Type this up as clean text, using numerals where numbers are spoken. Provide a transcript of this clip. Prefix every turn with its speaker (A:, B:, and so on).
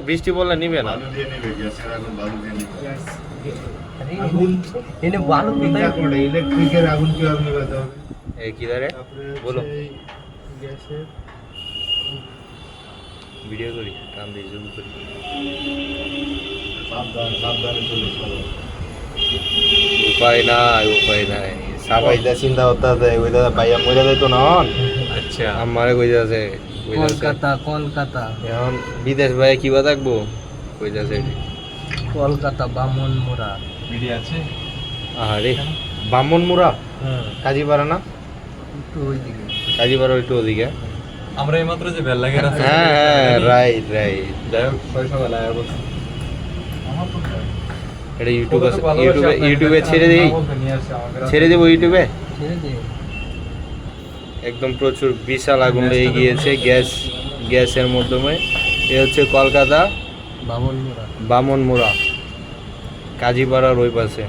A: বৃষ্টি বললে নিবে না।
B: বালু দিয়ে নেবে, গ্যাসের আগুন বালু দিয়ে নেবে।
C: এনে বালু কোথায়?
B: ইলেকট্রিকের আগুন কিভাবে নিভাতে হবে?
A: এই কি ধরে বলো,
C: গ্যাসের
A: ভিডিও করি, টান দিয়ে জুম করি।
B: সাবধানে চলে চলো।
A: উপায় নাই
B: সবাই দা চিন্তা করতে আছে, ওই দাদা ভাইয়া মরে যাইতো না হন।
A: আচ্ছা আমারে কইতাছে
C: কলকাতা
A: এখন বিদেশ ভাই কিবা থাকবো কইতাছে।
C: কলকাতা বামনমুড়া।
D: ভিডিও আছে
A: আরে বামনমুড়া কাজীপাড়া না?
C: একটু ওইদিকে।
A: কাজীপাড়া একটু ওদিকে।
D: আমরা এইমাত্র যে বেল লাগে
A: হ্যাঁ রাইট
D: যাই হোক ছয় সকালে আয়া বলছি
A: এটা ইউটিউবে ছেড়ে দেবো ইউটিউবে।
C: ছেড়ে দে।
A: একদম প্রচুর বিশাল আগুন লেগে গিয়েছে গ্যাসের মাধ্যমে। এ হচ্ছে কলকাতা
C: বামনমুড়া।
A: বামনমুড়া, কাজীপাড়ার ওই পাশে।